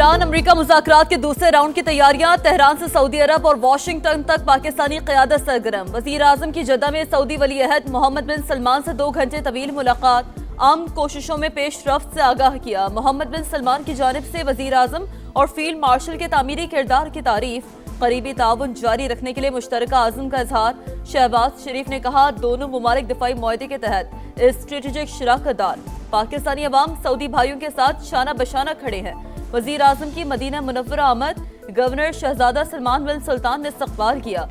Iran America मुज़ाकरात के दूसरे round की तैयारियां। तेहरान से सऊदी अरब और वाशिंगटन तक पाकिस्तानी क़यादत सरगर्म। वज़ीर आज़म की जद्दा में सऊदी वली अहद मोहम्मद बिन सलमान से 2 घंटे तवील मुलाकात। आम कोशिशों में पेशरफ्त से आगाह किया। मोहम्मद बिन सलमान की जानिब से वज़ीर आज़म और फील्ड मार्शल के तामीरी किरदार की तारीफ। करीबी ताउन जारी रखने के लिए मुश्तरका आज़म का इजहार। शहबाज शरीफ ने कहा, दोनों मुमालिक दिफाई मुआहदे के तहत स्ट्रेटेजिक शराकतदार। पाकिस्तानी अवाम सऊदी भाइयों के साथ शाना बशाना खड़े हैं। वज़ीर आज़म की मदीना मुनव्वरा आमद। गवर्नर शहजादा सलमान बिन सुल्तान ने इस्तकबाल किया।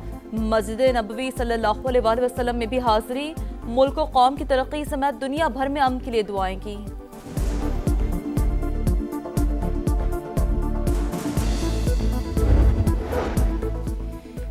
मस्जिद नबवी सल्लल्लाहु अलैहि वसल्लम में भी हाज़िरी। मुल्क व कौम की तरक्की समेत दुनिया भर में अमन के लिए दुआएं की।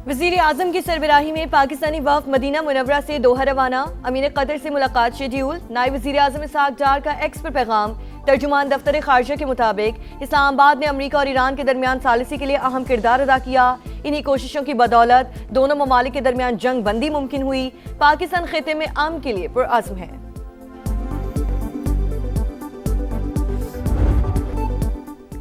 वज़ीर आज़म की सरबराही में पाकिस्तानी वफ़द मदीना मुनव्वरा से दोहा रवाना। अमीर कतर से मुलाकात शेड्यूल। नायब वज़ीर आज़म इसहाक डार का एक्स पर पैगाम। तर्जुमान दफ्तर खारजा के मुताबिक इस्लामाबाद ने अमेरिका और ईरान के दरमियान सालिसी के लिए अहम किरदार अदा किया। इन्हीं कोशिशों की बदौलत दोनों ममालिक के दरमियान जंग बंदी मुमकिन हुई। पाकिस्तान खिते में अमन के लिए पुरअज़्म है।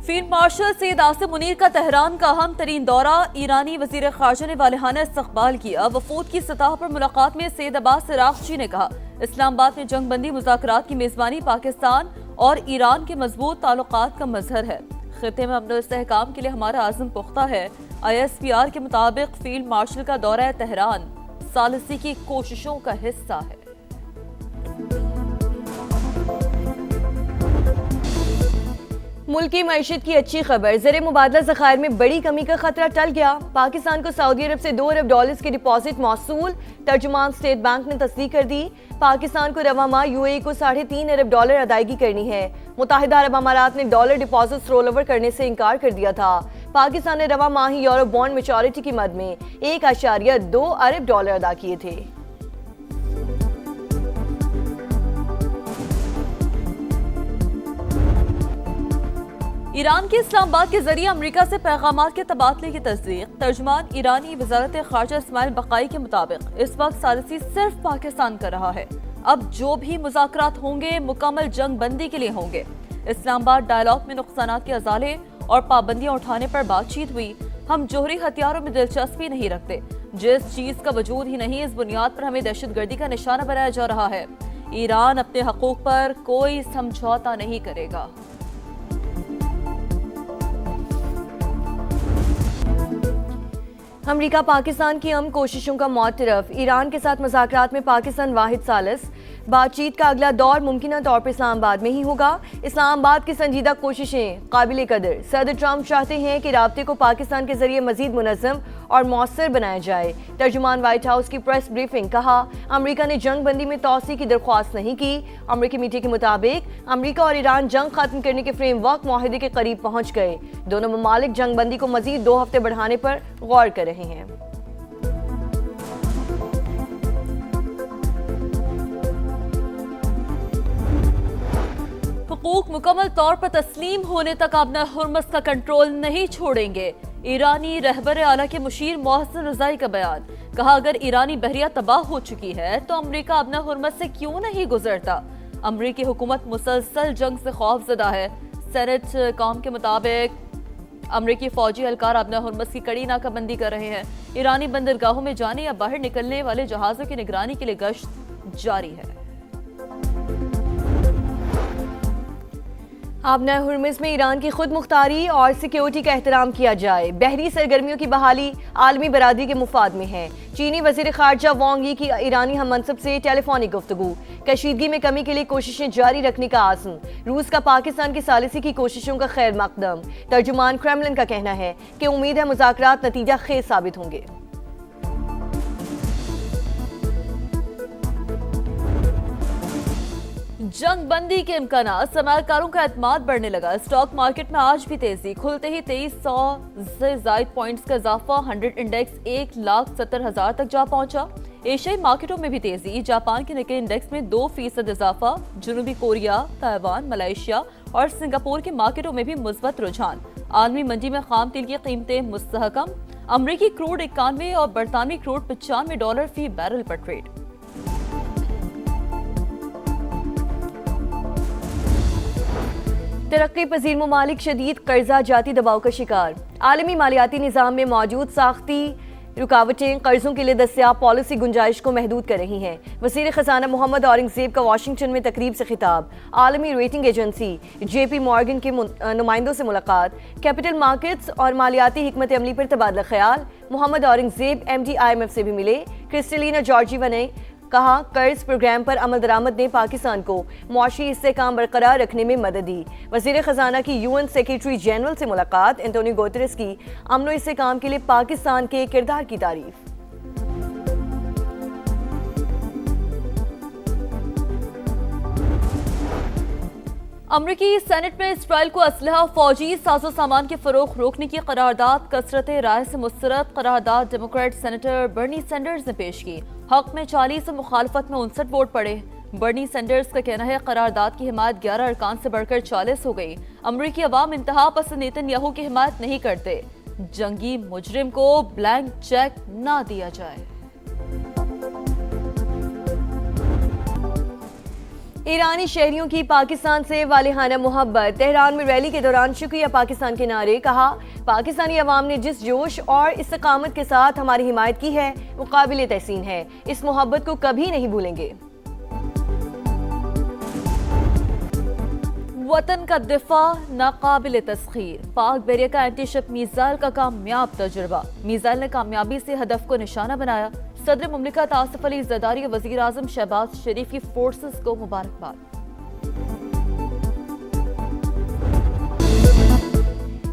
फील्ड मार्शल सैयद आसिम मुनीर का तेहरान का अहम तरीन दौरा। ईरानी वज़ीर ख़ारजा ने वालिहाना इस्तक़बाल किया। वफूद की सतह पर मुलाकात में सैयद अब्बास इराक़ची ने कहा, इस्लामाबाद में जंग बंदी मुज़ाकरात की मेज़बानी पाकिस्तान और ईरान के मजबूत ताल्लुकात का मजहर है। खित्ते में अमन और इस्तेहकाम के लिए हमारा आज़म पुख्ता है। ISPR के मुताबिक फील्ड मार्शल का दौरा तेहरान सालिसी की कोशिशों का हिस्सा है। मुल्क की मईशत की अच्छी खबर। ज़र मुबादला ज़खायर में बड़ी कमी का खतरा टल गया। पाकिस्तान को सऊदी अरब से $2 अरब की डिपॉजिट मौसूल। तर्जुमान स्टेट बैंक ने तस्दीक कर दी। पाकिस्तान को रवा माह UAE को $3.5 अरब अदायगी करनी है। मुत्तहिदा अरब अमारात ने डॉलर डिपॉजिट रोल ओवर करने से इनकार कर दिया था। पाकिस्तान ने रवा माह ही यूरो बॉन्ड मैच्योरिटी की मद में $1.2 अरब अदा किए थे। ईरान के इस्लामाबाद के जरिए अमेरिका से पैगामात के तबादले की तस्दीक। तर्जुमान ईरानी वज़ारत ख़ारजा इस्माइल बक़ाई के मुताबिक इस वक्त सालिसी सिर्फ पाकिस्तान कर रहा है। अब जो भी मुज़ाकरात होंगे मुकम्मल जंग बंदी के लिए होंगे। इस्लामाबाद डायलॉग में नुकसानात के अजाले और पाबंदियां उठाने पर बातचीत हुई। हम जोहरी हथियारों में दिलचस्पी नहीं रखते। जिस चीज़ का वजूद ही नहीं, इस बुनियाद पर हमें दहशतगर्दी का निशाना बनाया जा रहा है। ईरान अपने हकूक़ पर कोई समझौता नहीं करेगा। अमेरिका पाकिस्तान की अमन कोशिशों का मौतरफ। ईरान के साथ मुज़ाकरात में पाकिस्तान वाहिद सालिस। बातचीत का अगला दौर मुमकिन तौर पर इस्लामाबाद में ही होगा। इस्लामाबाद की संजीदा कोशिशें काबिल कदर। सदर ट्रंप चाहते हैं कि राब्ते को पाकिस्तान के जरिए मजीद मुनज़्ज़म और मौसर बनाया जाए। तर्जुमान व्हाइट हाउस की प्रेस ब्रीफिंग। कहा, अमेरिका ने जंग बंदी में तौसी की दरख्वास्त नहीं की। अमेरिकी मीडिया के मुताबिक अमेरिका और ईरान जंग खत्म करने के फ्रेमवर्क मुआहदे के करीब पहुंच गए। दोनों ममालिक जंग बंदी को मजीद 2 हफ्ते बढ़ाने पर गौर कर रहे हैं। हुकूक मुकम्मल तौर पर तस्लीम होने तक अपना हुर्मस का कंट्रोल नहीं छोड़ेंगे। ईरानी रहबर आला के मुशीर मोहसिन रज़ाई का बयान। कहा, अगर ईरानी बहरिया तबाह हो चुकी है तो अमेरिका अपना हुर्मस से क्यों नहीं गुजरता। अमेरिकी हुकूमत मुसलसल जंग से खौफजदा है। सेनेट कॉम के मुताबिक अमेरिकी फौजी एहलकार अपना हुर्मस की कड़ी नाकाबंदी कर रहे हैं। ईरानी बंदरगाहों में जाने या बाहर निकलने वाले जहाज़ों की निगरानी के लिए गश्त जारी है। आबना हुर्मुज़ में ईरान की खुद मुख्तारी और सिक्योरिटी का एहतराम किया जाए। बहरी सरगर्मियों की बहाली आलमी बरादरी के मुफाद में है। चीनी वज़ीर ख़ारजा वांग यी की ईरानी हम मनसब से टेलीफोनिक गुफ्तगू। कशीदगी में कमी के लिए कोशिशें जारी रखने का आज़म। रूस का पाकिस्तान की सालिसी की कोशिशों का खैर मकदम। तर्जुमान क्रेमलिन का कहना है कि उम्मीद है मुज़ाकरात नतीजा खेज साबित होंगे। जंग बंदी के इम्कानात। सरमायाकारों का एतमाद बढ़ने लगा। स्टॉक मार्केट में आज भी तेजी। खुलते ही 2300 से जायद पॉइंट्स का इजाफा। 100 इंडेक्स 1,70,000 तक जा पहुंचा। एशियाई मार्केटों में भी तेजी। जापान के निक्के इंडेक्स में 2% इजाफा। जनूबी कोरिया, ताइवान, मलेशिया और सिंगापुर के मार्केटों में भी मुस्बत रुझान। आलमी मंडी में खाम तेल की कीमतें मुस्तहकम। अमरीकी क्रूड 91 और बरतानवी क्रूड $95 फी बैरल पर ट्रेड। तरक्की पजीर ममालिक शदीद कर्जा जाती दबाव का शिकार। आलमी मालियाती निज़ाम में मौजूद साख्ती रुकावटें कर्जों के लिए दस्तियाब पॉलिसी गुंजाइश को महदूद कर रही हैं। वज़ीर ख़ज़ाना मोहम्मद औरंगज़ेब का वाशिंगटन में तकरीब से खिताब। आलमी रेटिंग एजेंसी JP मॉर्गन के नुमाइंदों से मुलाकात। कैपिटल मार्केट्स और मालियाती हिकमत अमली पर तबादला ख्याल। मोहम्मद औरंगज़ेब MD IMF से भी मिले। क्रिस्टलिना जॉर्जीवा ने कहा कर्ज प्रोग्राम पर अमल दरामद ने पाकिस्तान को मुआशी इस्तेहकाम बरकरार रखने में मदद दी। वज़ीर ख़ज़ाना की UN सेक्रेटरी जनरल से मुलाकात। एंटोनियो गुतेरेस की अमन व इस्तेहकाम के लिए पाकिस्तान के किरदार की तारीफ। अमरीकी सेनेट में इसराइल को असलहा फौजी साजो सामान की फरोख्त रोकने की करारदाद कसरत राय से मुस्तरद करारदाद डेमोक्रेट सेनेटर बर्नी सैंडर्स ने पेश की। हक में 40 और मुखालफत में 59 वोट पड़े। बर्नी सैंडर्स का कहना है करारदाद की हिमायत 11 अरकान से बढ़कर 40 हो गई। अमरीकी अवाम इंतहा पसंद नेतन्याहू की हिमायत नहीं करते। जंगी मुजरिम को ब्लैंक चेक ना दिया जाए। ईरानी शहरियों की पाकिस्तान से वालिहाना मोहब्बत। तेहरान में रैली के दौरान शुक्रिया पाकिस्तान के नारे। कहा पाकिस्तानी अवाम ने जिस जोश और इस्तकामत के साथ हमारी हिमायत की है वो काबिल तहसीन है। इस मोहब्बत को कभी नहीं भूलेंगे। वतन का दिफा नाकाबिल तस्खीर। पाक बैरिया का एंटी शिप मिसाइल का कामयाब तजुर्बा। मिसाइल ने कामयाबी से हदफ को निशाना बनाया। सदर मुमलिकत आसिफ अली जरदारी और वज़ीर आज़म शहबाज शरीफ की फोर्सेस को मुबारकबाद।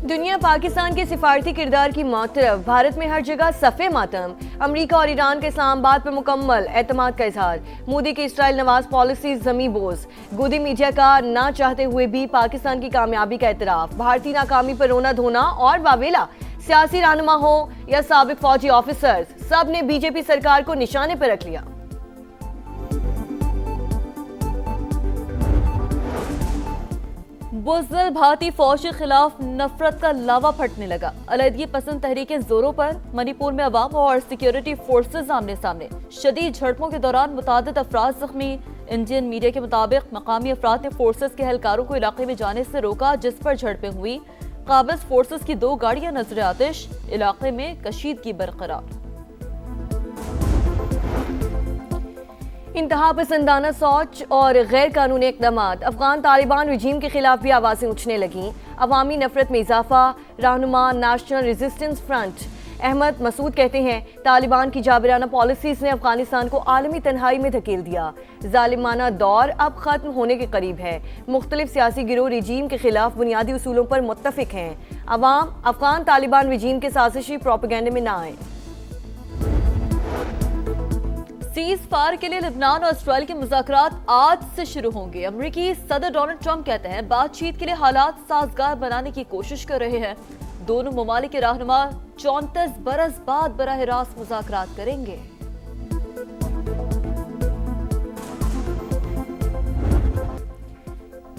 दुनिया पाकिस्तान के सिफारती किरदार की मौतरफ। भारत में हर जगह सफ़े मातम। अमरीका और ईरान के इस्लामाबाद पर मुकम्मल एतमाद का इजहार। मोदी की इसराइल नवाज पॉलिसी जमी बोझ। गोदी मीडिया का ना चाहते हुए भी पाकिस्तान की कामयाबी का एतराफ। भारतीय नाकामी पर रोना धोना और वावेला। सियासी रहनुमा हो या साबिक फौजी ऑफिसर्स, सब ने बीजेपी सरकार को निशाने पर रख लिया। बुज़दिल भारतीय फौज के खिलाफ नफरत का लावा फटने लगा। अलहदगी पसंद तहरीकें जोरों पर। मणिपुर में अवाम और सिक्योरिटी फोर्सेज आमने सामने। शदीद झड़पों के दौरान मुतादिद अफराद जख्मी। इंडियन मीडिया के मुताबिक मकामी अफराद ने फोर्सेज के एहलकारों को इलाके में जाने से रोका जिस पर झड़पें हुई। काबिज फोर्सेस की 2 गाड़ियां नजर आतिश। इलाके में कशीदगी बरकरार। इंतहा पसंदाना सोच और गैर कानूनी इक़दामात। अफगान तालिबान रजीम के खिलाफ भी आवाज़ें उठने लगीं। अवामी नफरत में इजाफा। रहनुमा national resistance front Ahmad Massoud कहते हैं तालिबान की जाबिराना पॉलिसीज ने अफगानिस्तान को आलमी तन्हाई में धकेल दिया। जालिमाना दौर अब खत्म होने के करीब है। मुख्तलिफ सियासी गिरोह रजीम के खिलाफ बुनियादी उसूलों पर मुत्तफिक हैं। अवाम अफगान तालिबान रजीम के साजिशी प्रोपेगेंडे में ना आए। सीज फायर के लिए लेबनान और इसराइल के मुज़ाकरात आज से शुरू होंगे। अमेरिकी सदर डोनाल्ड ट्रंप कहते हैं बातचीत के लिए हालात साजगार बनाने की कोशिश कर रहे हैं। दोनों ममालिक के रहनुमा 34 बरस बाद बराह रास्त मुज़ाकरात करेंगे।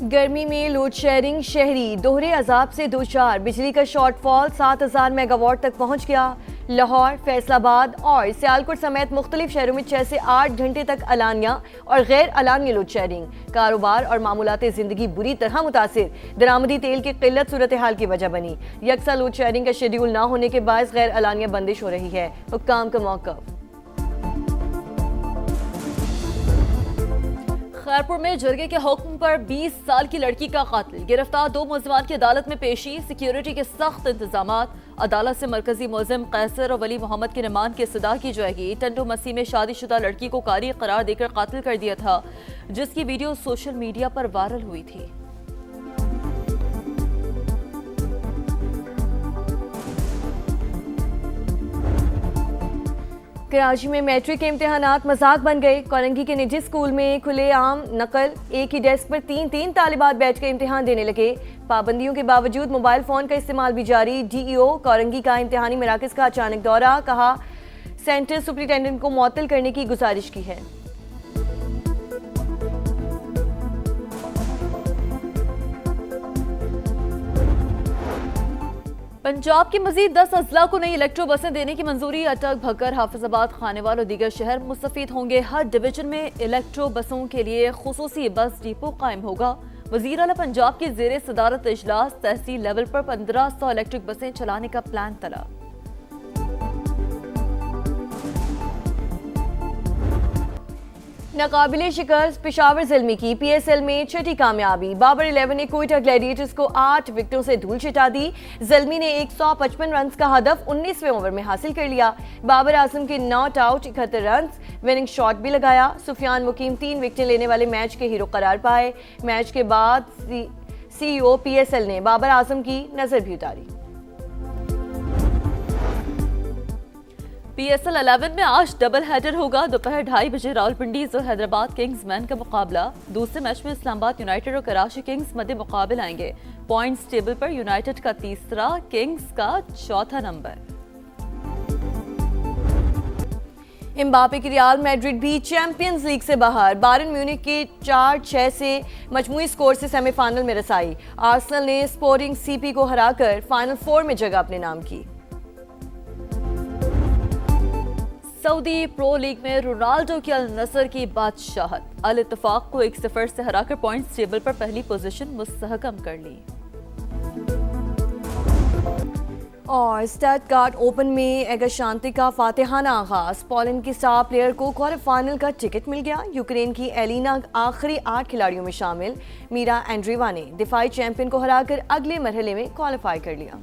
गर्मी में लोड शेयरिंग। शहरी दोहरे अजाब से दो चार। बिजली का शॉर्टफॉल 7000 मेगावाट तक पहुंच गया। लाहौर, फैसलाबाद और सियालकोट समेत मुख्तलिफ शहरों में 6 से 8 घंटे तक अलानिया और गैर अलानिया लोड शेयरिंग। कारोबार और मामूलाती जिंदगी बुरी तरह मुतासिर। दरामदी तेल की किल्लत सूरत हाल की वजह बनी। यकसा लोड शेयरिंग का शेड्यूल ना होने के बायस गैर अलानिया बंदिश हो रही है। हुक्काम का मौक़िफ़। खैरपुर में जरगे के हुक्म पर 20 साल की लड़की का कातिल गिरफ्तार। 2 मुलजिमान की अदालत में पेशी। सिक्योरिटी के सख्त इंतजामात। अदालत से मरकजी मुलजिम कैसर और वली मोहम्मद के रिमांड की इस्तदा की जाएगी। टंडो मसीह में शादीशुदा लड़की को कारी करार देकर कातिल कर दिया था जिसकी वीडियो सोशल मीडिया पर वायरल हुई थी। कराची में मैट्रिक के इम्तिहानात मजाक बन गए। कोरंगी के निजी स्कूल में खुलेआम नकल। एक ही डेस्क पर 3-3 तालिबात बैठकर इम्तिहान देने लगे। पाबंदियों के बावजूद मोबाइल फोन का इस्तेमाल भी जारी। DEO कोरंगी का इम्तिहानी मराकज का अचानक दौरा। कहा सेंटर सुपरिटेंडेंट को मुअत्तल करने की गुजारिश की है। पंजाब की मजीद 10 अजला को नई इलेक्ट्रो बसें देने की मंजूरी। अटक, भक्कर, हाफिजाबाद, खानेवाल और दीगर शहर मुस्तफीद होंगे। हर डिवीजन में इलेक्ट्रो बसों के लिए खुसूसी बस डिपो कायम होगा। वज़ीर आला पंजाब की ज़ेर सदारत इजलास तहसील लेवल पर 1500 इलेक्ट्रिक बसें चलाने का प्लान तलब। नाकाबिले शिकस्त पेशावर ज़िल्मी की PSL में छठी कामयाबी। बाबर 11 ने कोयटा ग्लैडिएटर्स को 8 विकेटों से धूल चिटा दी। ज़िल्मी ने 155 रन का हदफ 19वें ओवर में हासिल कर लिया। बाबर आजम के not out 71 run, winning shot भी लगाया। सुफियान मुकीम 3 विकेटें लेने वाले मैच के हीरो करार पाए। मैच के बाद CEO PSL ने बाबर आजम की नजर भी उतारी। PSL 11 में आज डबल हेडर होगा। दोपहर 2:30 बजे रावलपिंडीज और हैदराबाद किंग्समैन का मुकाबला। दूसरे मैच में इस्लामाबाद यूनाइटेड और कराची किंग्स मध्य मुकाबले आएंगे। पॉइंट्स टेबल पर यूनाइटेड का तीसरा, किंग्स का चौथा नंबर। एम्बापे की रियल मैड्रिड भी चैंपियंस लीग से बाहर। बायरन म्यूनिख के 4-6 से मजमूई स्कोर से सेमीफाइनल में रसाई। आर्सेनल ने स्पोर्टिंग CP को हराकर फाइनल 4 में जगह अपने नाम की। सऊदी प्रो लीग में रोनाल्डो की अल नसर की बादशाहत। अल इत्तफाक को 1-0 से हराकर पॉइंट्स टेबल पर पहली पोजीशन मुस्तहकम कर ली। और स्टटगार्ट ओपन में एगा शांति का फातिहाना आगाज। पोलैंड की स्टार प्लेयर को क्वार्टर फाइनल का टिकट मिल गया। यूक्रेन की एलिना आखिरी 8 खिलाड़ियों में शामिल। मीरा एंड्रीवा ने दिफाई चैंपियन को हराकर अगले मरहले में क्वालिफाई कर लिया।